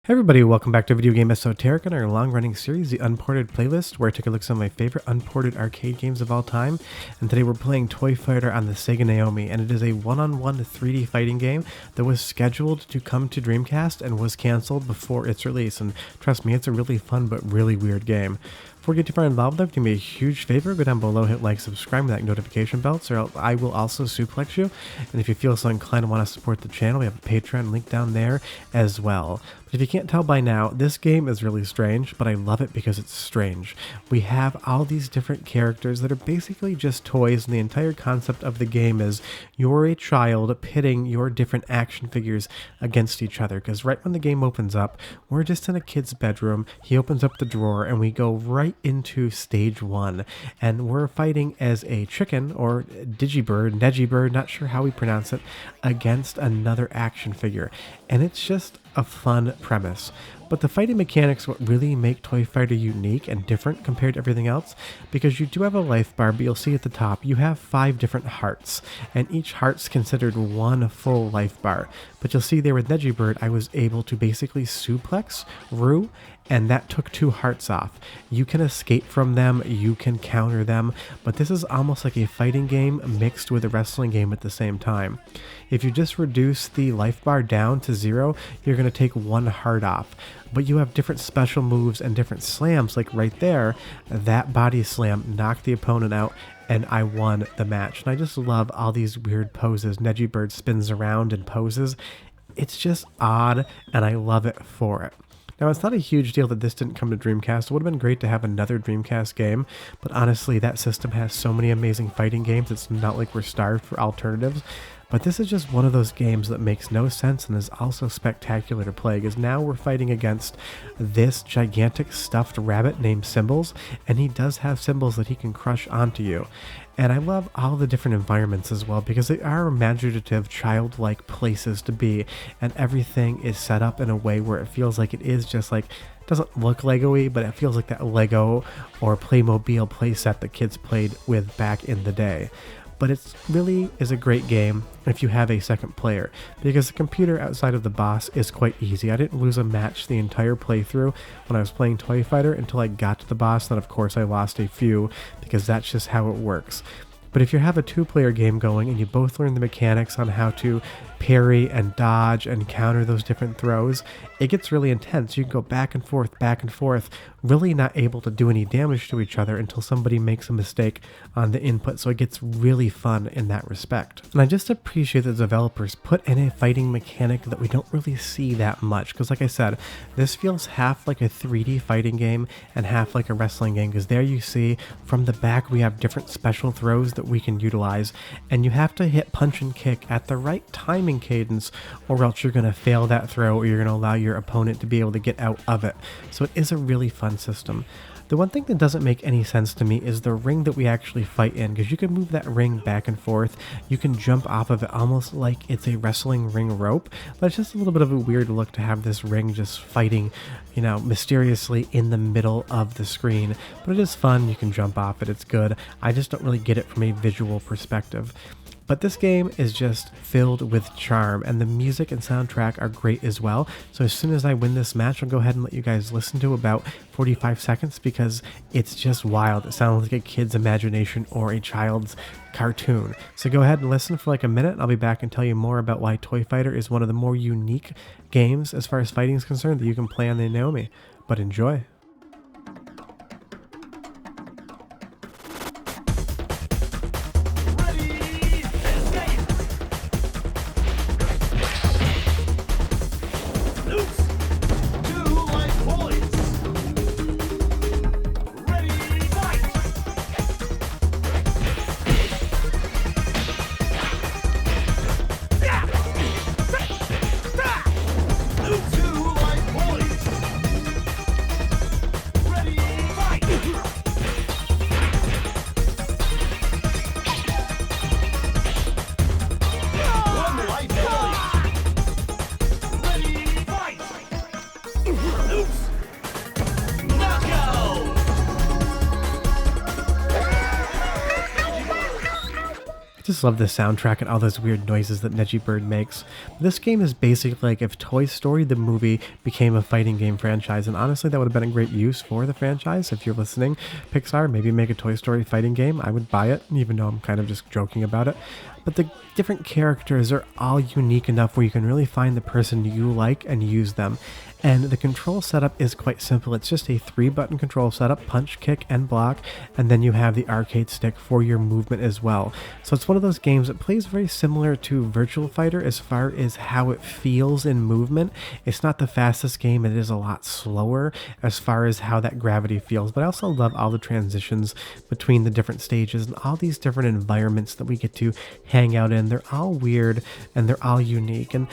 Hey everybody, welcome back to Video Game Esoteric and our long-running series, the Unported playlist, where I take a look at some of my favorite unported arcade games of all time. And today we're playing Toy Fighter on the Sega NAOMI, and it is a one-on-one 3D fighting game that was scheduled to come to Dreamcast and was cancelled before its release. And trust me, it's a really fun but really weird game. Before we get too far involved, though, do me a huge favor, go down below, hit like, subscribe with that notification bell, so I will also suplex you. And if you feel so inclined and want to support the channel, we have a Patreon link down there as well. But if you can't tell by now, this game is really strange, but I love it because it's strange. We have all these different characters that are basically just toys, and the entire concept of the game is you're a child pitting your different action figures against each other. Because right when the game opens up, we're just in a kid's bedroom, he opens up the drawer, and we go right into stage one. And we're fighting as a chicken, or Negibird, not sure how we pronounce it, against another action figure. And it's just a fun premise. But the fighting mechanics what really make Toy Fighter unique and different compared to everything else, because you do have a life bar, but you'll see at the top you have 5 different hearts, and each heart's considered one full life bar. But you'll see there with Negibird, I was able to basically suplex Rue, and that took 2 hearts off. You can escape from them, you can counter them, but this is almost like a fighting game mixed with a wrestling game at the same time. If you just reduce the life bar down to 0, you're going to take 1 heart off. But you have different special moves and different slams, like right there, that body slam knocked the opponent out, and I won the match. And I just love all these weird poses. Negibird spins around and poses. It's just odd, and I love it for it. Now, it's not a huge deal that this didn't come to Dreamcast. It would have been great to have another Dreamcast game, but honestly, that system has so many amazing fighting games, it's not like we're starved for alternatives. But this is just one of those games that makes no sense and is also spectacular to play, because now we're fighting against this gigantic stuffed rabbit named Symbols, and he does have symbols that he can crush onto you. And I love all the different environments as well, because they are imaginative, childlike places to be, and everything is set up in a way where it feels like it is just like, it doesn't look Lego-y, but it feels like that Lego or Playmobil playset that kids played with back in the day. But it really is a great game if you have a second player, because the computer outside of the boss is quite easy. I didn't lose a match the entire playthrough when I was playing Toy Fighter until I got to the boss, then of course I lost a few, because that's just how it works. But if you have a 2-player game going and you both learn the mechanics on how to parry and dodge and counter those different throws, it gets really intense. You can go back and forth, really not able to do any damage to each other until somebody makes a mistake on the input, so it gets really fun in that respect. And I just appreciate that the developers put in a fighting mechanic that we don't really see that much, because like I said, this feels half like a 3D fighting game and half like a wrestling game, because there you see from the back we have different special throws that we can utilize, and you have to hit punch and kick at the right timing cadence, or else you're going to fail that throw, or you're going to allow your opponent to be able to get out of it. So it is a really fun system. The one thing that doesn't make any sense to me is the ring that we actually fight in, because you can move that ring back and forth, you can jump off of it almost like it's a wrestling ring rope, but it's just a little bit of a weird look to have this ring just fighting, mysteriously in the middle of the screen. But it is fun, you can jump off it, it's good. I just don't really get it from a visual perspective. But this game is just filled with charm, and the music and soundtrack are great as well. So as soon as I win this match, I'll go ahead and let you guys listen to about 45 seconds, because it's just wild. It sounds like a kid's imagination or a child's cartoon. So go ahead and listen for like a minute, and I'll be back and tell you more about why Toy Fighter is one of the more unique games as far as fighting is concerned that you can play on the NAOMI. But enjoy. just love the soundtrack and all those weird noises that Neji Bird makes. This game is basically like if Toy Story the movie became a fighting game franchise, and honestly that would have been a great use for the franchise. If you're listening, Pixar, maybe make a Toy Story fighting game. I would buy it, even though I'm kind of just joking about it. But the different characters are all unique enough where you can really find the person you like and use them. And the control setup is quite simple. It's just a 3-button control setup, punch, kick, and block, and then you have the arcade stick for your movement as well. So it's one of those games that plays very similar to Virtua Fighter as far as how it feels in movement. It's not the fastest game, it is a lot slower as far as how that gravity feels, but I also love all the transitions between the different stages and all these different environments that we get to hang out in. They're all weird and they're all unique, and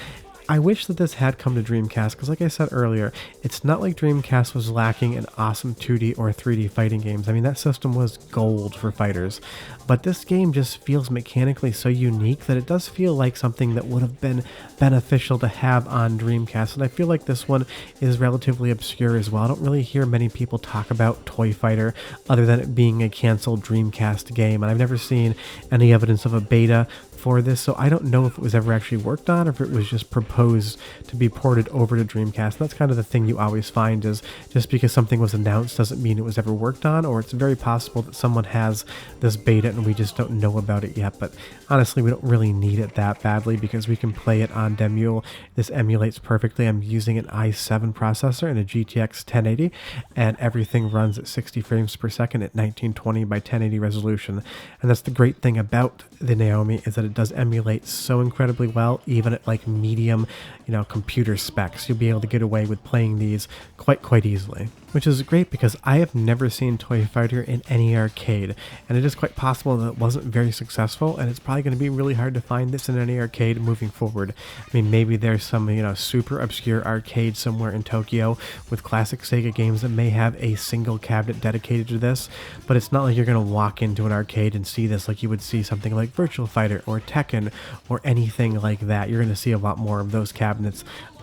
I wish that this had come to Dreamcast, because like I said earlier, it's not like Dreamcast was lacking in awesome 2D or 3D fighting games. I mean, that system was gold for fighters, but this game just feels mechanically so unique that it does feel like something that would have been beneficial to have on Dreamcast, and I feel like this one is relatively obscure as well. I don't really hear many people talk about Toy Fighter other than it being a canceled Dreamcast game, and I've never seen any evidence of a beta for this, so I don't know if it was ever actually worked on or if it was just proposed to be ported over to Dreamcast. That's kind of the thing you always find, is just because something was announced doesn't mean it was ever worked on, or it's very possible that someone has this beta and we just don't know about it yet. But honestly, we don't really need it that badly because we can play it on Demule. This emulates perfectly. I'm using an i7 processor and a GTX 1080, and everything runs at 60 frames per second at 1920 by 1080 resolution. And that's the great thing about the Naomi, is that it does emulate so incredibly well, even at like medium, computer specs. You'll be able to get away with playing these quite easily, which is great because I have never seen Toy Fighter in any arcade, and it is quite possible that it wasn't very successful, and it's probably going to be really hard to find this in any arcade moving forward. I mean, maybe there's some, super obscure arcade somewhere in Tokyo with classic Sega games that may have a single cabinet dedicated to this, but it's not like you're going to walk into an arcade and see this like you would see something like Virtua Fighter or Tekken or anything like that. You're going to see a lot more of those cabinets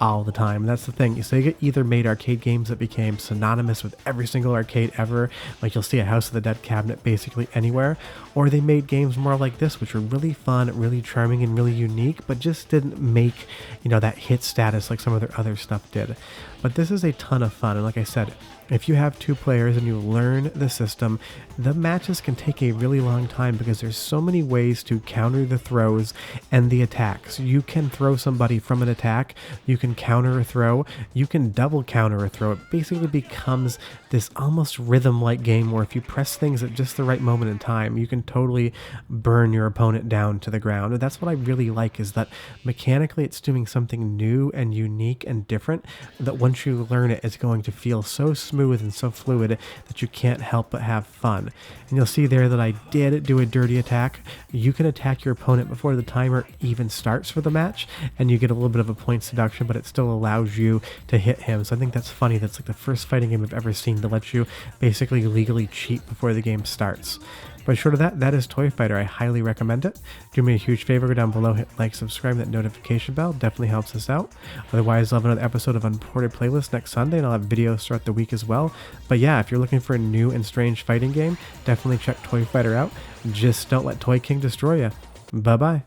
all the time. And that's the thing. Sega either made arcade games that became synonymous with every single arcade ever, like you'll see a House of the Dead cabinet basically anywhere, or they made games more like this, which were really fun, really charming, and really unique, but just didn't make, that hit status like some of their other stuff did. But this is a ton of fun, and like I said, if you have 2 players and you learn the system, the matches can take a really long time because there's so many ways to counter the throws and the attacks. You can throw somebody from an attack, you can counter a throw, you can double counter a throw. It basically becomes this almost rhythm-like game where if you press things at just the right moment in time, you can totally burn your opponent down to the ground. And that's what I really like, is that mechanically it's doing something new and unique and different, that once you learn it, it's going to feel so smooth and so fluid that you can't help but have fun. And you'll see there that I did do a dirty attack. You can attack your opponent before the timer even starts for the match, and you get a little bit of a points deduction, but it still allows you to hit him. So I think that's funny. That's like the first fighting game I've ever seen to let you basically legally cheat before the game starts. But short of that, that is Toy Fighter. I highly recommend it. Do me a huge favor, go down below, hit like, subscribe, that notification bell. Definitely helps us out. Otherwise, I'll have another episode of Unported Playlist next Sunday, and I'll have videos throughout the week as well. But yeah, if you're looking for a new and strange fighting game, definitely check Toy Fighter out. Just don't let Toy King destroy you. Bye-bye.